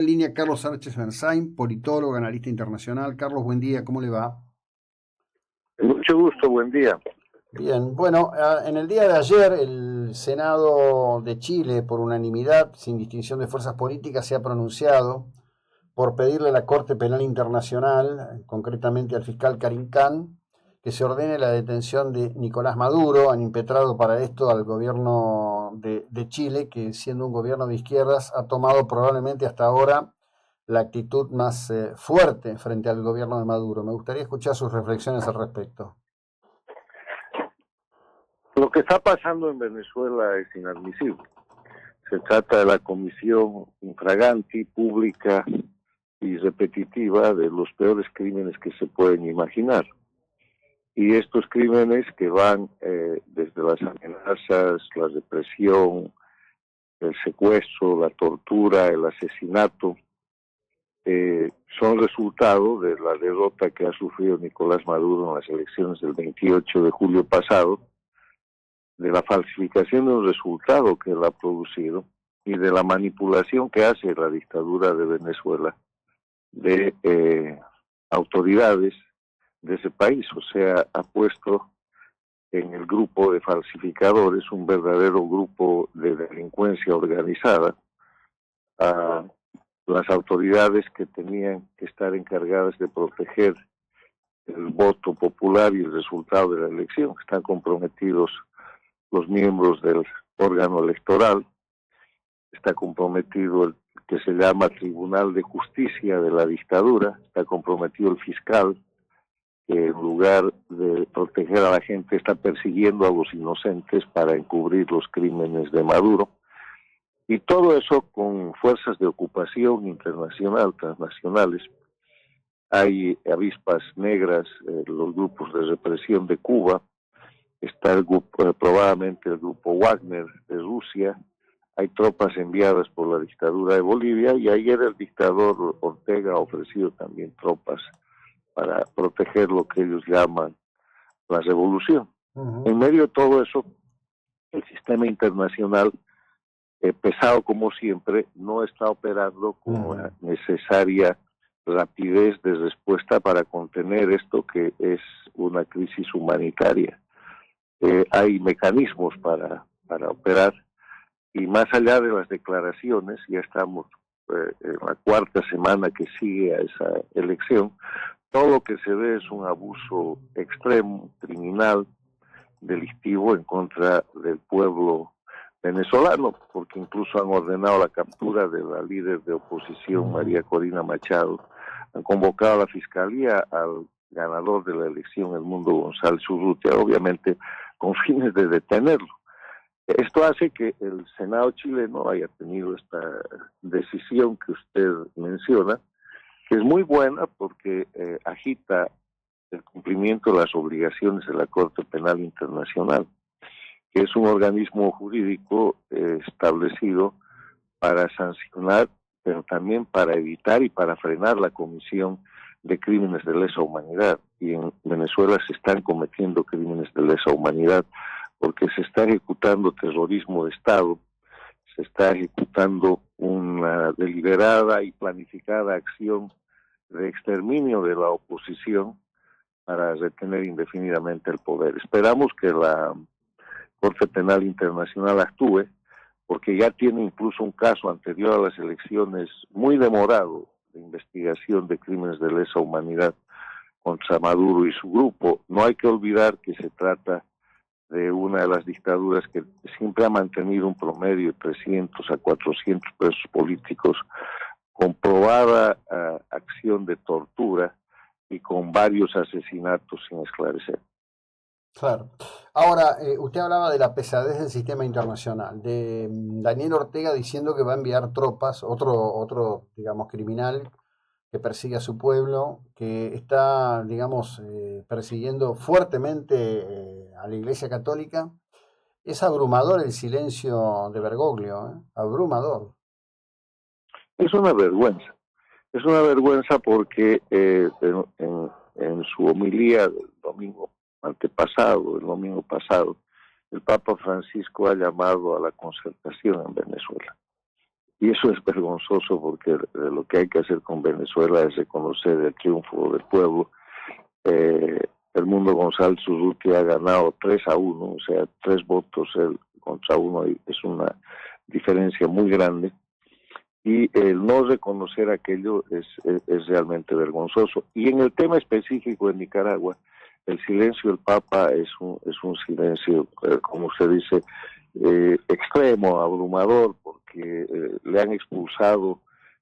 En línea Carlos Sánchez Bernstein, politólogo, analista internacional. Carlos, buen día, ¿cómo le va? Mucho gusto, buen día. Bien, bueno, en el día de ayer el Senado de Chile, por unanimidad, sin distinción de fuerzas políticas, se ha pronunciado por pedirle a la Corte Penal Internacional, concretamente al fiscal Karim Khan, que se ordene la detención de Nicolás Maduro. Han impetrado para esto al gobierno de Chile, que siendo un gobierno de izquierdas ha tomado probablemente hasta ahora la actitud más fuerte frente al gobierno de Maduro. Me gustaría escuchar sus reflexiones al respecto. Lo que está pasando en Venezuela es inadmisible. Se trata de la comisión infraganti, pública y repetitiva de los peores crímenes que se pueden imaginar. Y estos crímenes que van desde las amenazas, la represión, el secuestro, la tortura, el asesinato, son resultado de la derrota que ha sufrido Nicolás Maduro en las elecciones del 28 de julio pasado, de la falsificación de un resultado que él ha producido y de la manipulación que hace la dictadura de Venezuela de autoridades de ese país. O sea, ha puesto en el grupo de falsificadores un verdadero grupo de delincuencia organizada a las autoridades que tenían que estar encargadas de proteger el voto popular y el resultado de la elección. Están comprometidos los miembros del órgano electoral, está comprometido el que se llama Tribunal de Justicia de la dictadura, está comprometido el fiscal, que en lugar de proteger a la gente está persiguiendo a los inocentes para encubrir los crímenes de Maduro, y todo eso con fuerzas de ocupación internacional, transnacionales. Hay avispas negras, los grupos de represión de Cuba, está el grupo, probablemente el grupo Wagner de Rusia, hay tropas enviadas por la dictadura de Bolivia, y ayer el dictador Ortega ha ofrecido también tropas para proteger lo que ellos llaman la revolución. En medio de todo eso, el sistema internacional, pesado como siempre, no está operando con la necesaria rapidez de respuesta para contener esto que es una crisis humanitaria. Hay mecanismos para operar, y más allá de las declaraciones, ya estamos en la cuarta semana que sigue a esa elección, todo lo que se ve es un abuso extremo, criminal, delictivo en contra del pueblo venezolano, porque incluso han ordenado la captura de la líder de oposición, María Corina Machado, han convocado a la fiscalía al ganador de la elección, Edmundo González Urrutia, obviamente con fines de detenerlo. Esto hace que el Senado chileno haya tenido esta decisión que usted menciona, que es muy buena porque agita el cumplimiento de las obligaciones de la Corte Penal Internacional, que es un organismo jurídico establecido para sancionar, pero también para evitar y para frenar la comisión de crímenes de lesa humanidad. Y en Venezuela se están cometiendo crímenes de lesa humanidad porque se está ejecutando terrorismo de Estado, se está ejecutando una deliberada y planificada acción de exterminio de la oposición para retener indefinidamente el poder. Esperamos que la Corte Penal Internacional actúe, porque ya tiene incluso un caso anterior a las elecciones muy demorado de investigación de crímenes de lesa humanidad contra Maduro y su grupo. No hay que olvidar que se trata de una de las dictaduras que siempre ha mantenido un promedio de 300 a 400 presos políticos, comprobada acción de tortura y con varios asesinatos sin esclarecer. Claro. Ahora, usted hablaba de la pesadez del sistema internacional, de Daniel Ortega diciendo que va a enviar tropas, otro, digamos, criminal que persigue a su pueblo, que está, digamos, persiguiendo fuertemente a la Iglesia Católica. Es abrumador el silencio de Bergoglio, ¿eh? Abrumador. Es una vergüenza porque en su homilía del domingo antepasado, el domingo pasado, el Papa Francisco ha llamado a la concertación en Venezuela. Y eso es vergonzoso porque lo que hay que hacer con Venezuela es reconocer el triunfo del pueblo. El Mundo González Urrutia ha ganado 3-1, o sea, 3 votos él contra 1, y es una diferencia muy grande. Y el no reconocer aquello es realmente vergonzoso. Y en el tema específico de Nicaragua, el silencio del Papa es un silencio, como usted dice, extremo, abrumador, porque le han expulsado,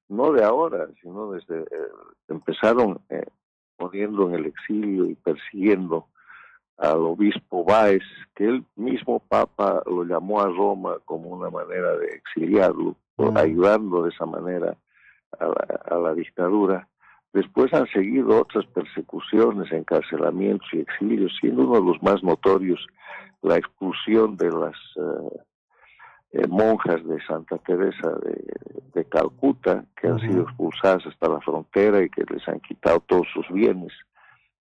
no de ahora, sino desde empezaron poniendo en el exilio y persiguiendo al obispo Báez, que el mismo Papa lo llamó a Roma como una manera de exiliarlo, ayudando de esa manera a la dictadura. Después han seguido otras persecuciones, encarcelamientos y exilios, siendo uno de los más notorios la expulsión de las monjas de Santa Teresa de Calcuta, que han sido expulsadas hasta la frontera y que les han quitado todos sus bienes,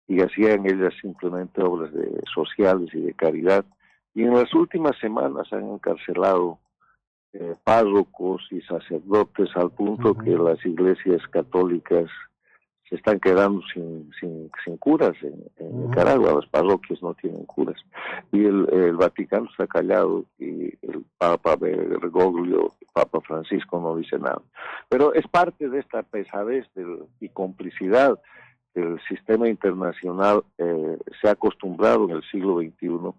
y hacían ellas simplemente obras sociales y de caridad. Y en las últimas semanas han encarcelado párrocos y sacerdotes al punto que las iglesias católicas se están quedando sin curas en Nicaragua. Las parroquias no tienen curas y el Vaticano está callado y el Papa Bergoglio, el Papa Francisco, no dice nada. Pero es parte de esta pesadez y complicidad que el sistema internacional se ha acostumbrado en el siglo XXI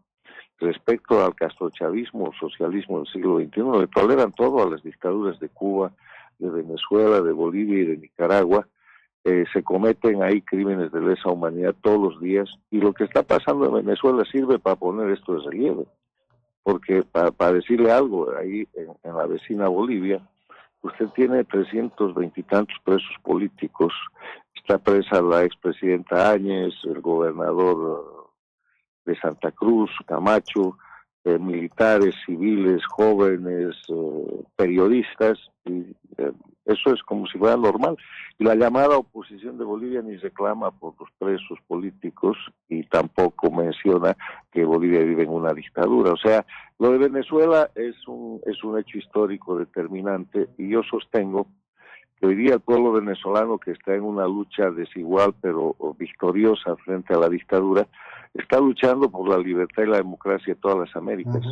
respecto al castrochavismo o socialismo del siglo XXI. Le toleran todo a las dictaduras de Cuba, de Venezuela, de Bolivia y de Nicaragua. Se cometen ahí crímenes de lesa humanidad todos los días, y lo que está pasando en Venezuela sirve para poner esto de relieve, porque para decirle algo, ahí en la vecina Bolivia, usted tiene 320 y tantos presos políticos. Está presa la expresidenta Áñez, el gobernador de Santa Cruz, Camacho, militares, civiles, jóvenes, periodistas, y eso es como si fuera normal. Y la llamada oposición de Bolivia ni reclama por los presos políticos y tampoco menciona que Bolivia vive en una dictadura. O sea, lo de Venezuela es un hecho histórico determinante, y yo sostengo que hoy día el pueblo venezolano, que está en una lucha desigual pero victoriosa frente a la dictadura, está luchando por la libertad y la democracia de todas las Américas.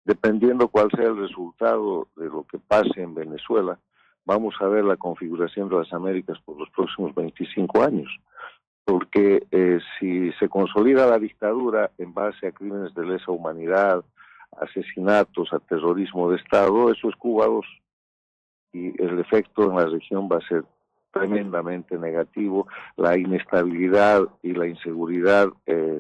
Dependiendo cuál sea el resultado de lo que pase en Venezuela, vamos a ver la configuración de las Américas por los próximos 25 años. Porque si se consolida la dictadura en base a crímenes de lesa humanidad, asesinatos, a terrorismo de Estado, eso es Cuba 2. Y el efecto en la región va a ser tremendamente negativo. La inestabilidad y la inseguridad,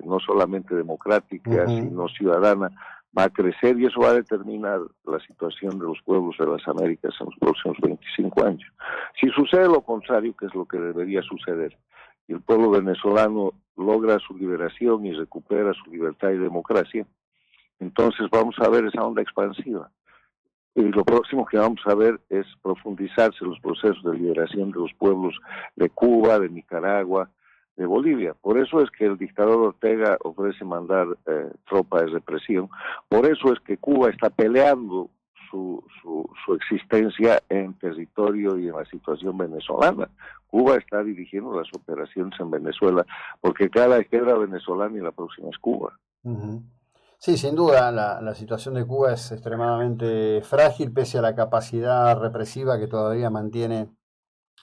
no solamente democrática, sino ciudadana, va a crecer, y eso va a determinar la situación de los pueblos de las Américas en los próximos 25 años. Si sucede lo contrario, que es lo que debería suceder, y el pueblo venezolano logra su liberación y recupera su libertad y democracia, entonces vamos a ver esa onda expansiva. Y lo próximo que vamos a ver es profundizarse los procesos de liberación de los pueblos de Cuba, de Nicaragua, de Bolivia. Por eso es que el dictador Ortega ofrece mandar tropa de represión. Por eso es que Cuba está peleando su existencia en territorio y en la situación venezolana. Cuba está dirigiendo las operaciones en Venezuela, porque cada izquierda venezolana y la próxima es Cuba. Sí, sin duda, la situación de Cuba es extremadamente frágil, pese a la capacidad represiva que todavía mantiene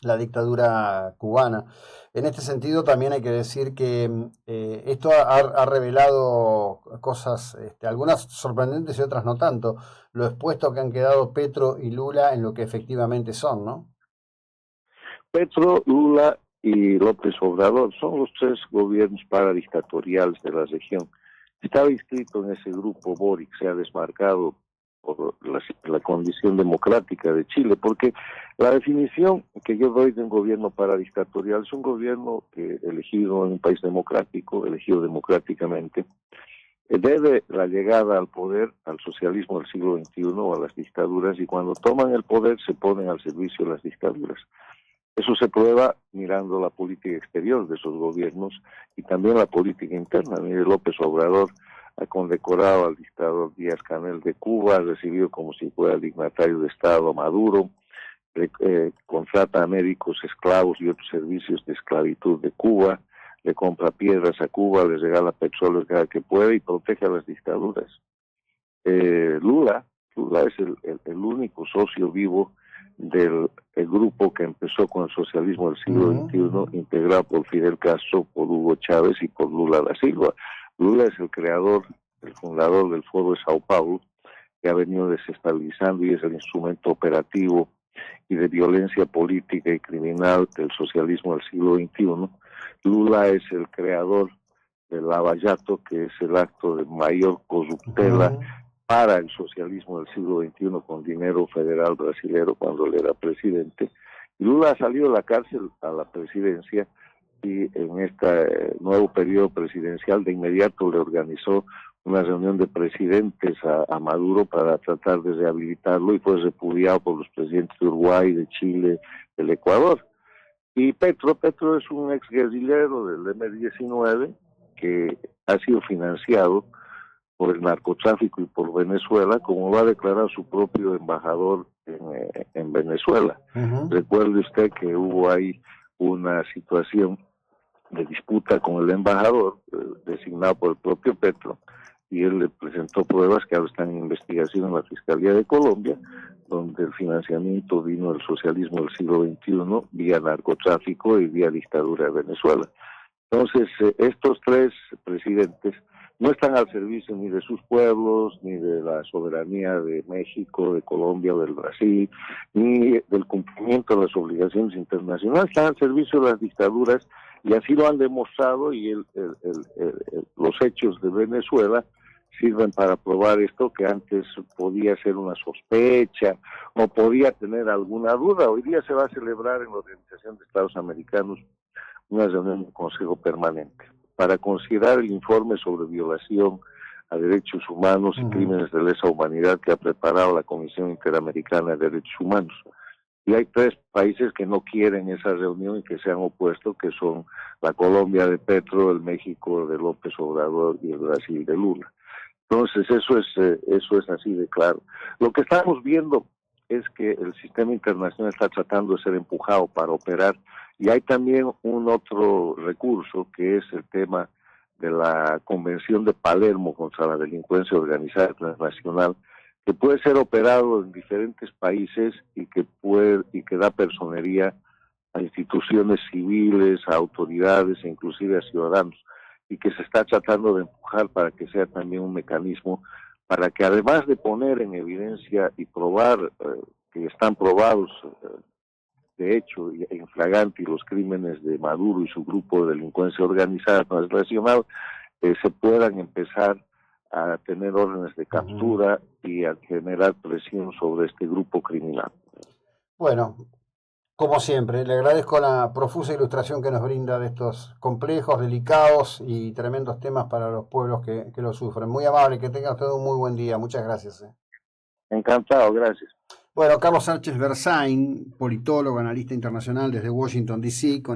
la dictadura cubana. En este sentido, también hay que decir que esto ha revelado cosas, algunas sorprendentes y otras no tanto, lo expuesto que han quedado Petro y Lula en lo que efectivamente son, ¿no? Petro, Lula y López Obrador son los 3 gobiernos paradictatoriales de la región. Estaba inscrito en ese grupo Boric, se ha desmarcado por la condición democrática de Chile, porque la definición que yo doy de un gobierno paradictatorial es un gobierno elegido en un país democrático, elegido democráticamente, debe la llegada al poder al socialismo del siglo XXI o a las dictaduras, y cuando toman el poder se ponen al servicio de las dictaduras. Eso se prueba mirando la política exterior de esos gobiernos y también la política interna. Mire, López Obrador ha condecorado al dictador Díaz-Canel de Cuba, ha recibido como si fuera dignatario de Estado a Maduro, contrata a médicos esclavos y otros servicios de esclavitud de Cuba, le compra piedras a Cuba, le regala petróleo cada que puede y protege a las dictaduras. Lula es el único socio vivo del grupo que empezó con el socialismo del siglo XXI, integrado por Fidel Castro, por Hugo Chávez y por Lula da Silva. Lula es el creador, el fundador del Foro de Sao Paulo, que ha venido desestabilizando y es el instrumento operativo y de violencia política y criminal del socialismo del siglo XXI. Lula es el creador del lavallato, que es el acto de mayor corruptela para el socialismo del siglo XXI con dinero federal brasilero cuando él era presidente. Y Lula ha salido de la cárcel a la presidencia y en este nuevo periodo presidencial de inmediato le organizó una reunión de presidentes a Maduro para tratar de rehabilitarlo y fue repudiado por los presidentes de Uruguay, de Chile, del Ecuador. Y Petro es un exguerrillero del M-19 que ha sido financiado por el narcotráfico y por Venezuela, como lo ha declarado su propio embajador en Venezuela. Recuerde usted que hubo ahí una situación de disputa con el embajador designado por el propio Petro, y él le presentó pruebas que ahora están en investigación en la Fiscalía de Colombia, donde el financiamiento vino del socialismo del siglo XXI vía narcotráfico y vía dictadura de Venezuela. Entonces, estos tres presidentes no están al servicio ni de sus pueblos, ni de la soberanía de México, de Colombia o del Brasil, ni del cumplimiento de las obligaciones internacionales, están al servicio de las dictaduras, y así lo han demostrado, y los hechos de Venezuela sirven para probar esto, que antes podía ser una sospecha o podía tener alguna duda. Hoy día se va a celebrar en la Organización de Estados Americanos una reunión del Consejo Permanente para considerar el informe sobre violación a derechos humanos y crímenes de lesa humanidad que ha preparado la Comisión Interamericana de Derechos Humanos. Y hay tres países que no quieren esa reunión y que se han opuesto, que son la Colombia de Petro, el México de López Obrador y el Brasil de Lula. Entonces eso es así de claro. Lo que estamos viendo es que el sistema internacional está tratando de ser empujado para operar, y hay también un otro recurso que es el tema de la Convención de Palermo contra la delincuencia organizada transnacional, que puede ser operado en diferentes países y que da personería a instituciones civiles, a autoridades e inclusive a ciudadanos, y que se está tratando de empujar para que sea también un mecanismo para que, además de poner en evidencia y probar que están probados de hecho en flagrante los crímenes de Maduro y su grupo de delincuencia organizada transnacional, se puedan empezar a tener órdenes de captura y a generar presión sobre este grupo criminal. Bueno, como siempre, le agradezco la profusa ilustración que nos brinda de estos complejos, delicados y tremendos temas para los pueblos que lo sufren. Muy amable, que tenga usted un muy buen día. Muchas gracias. Encantado, gracias. Bueno, Carlos Sánchez Berzain, politólogo, analista internacional desde Washington, D.C.,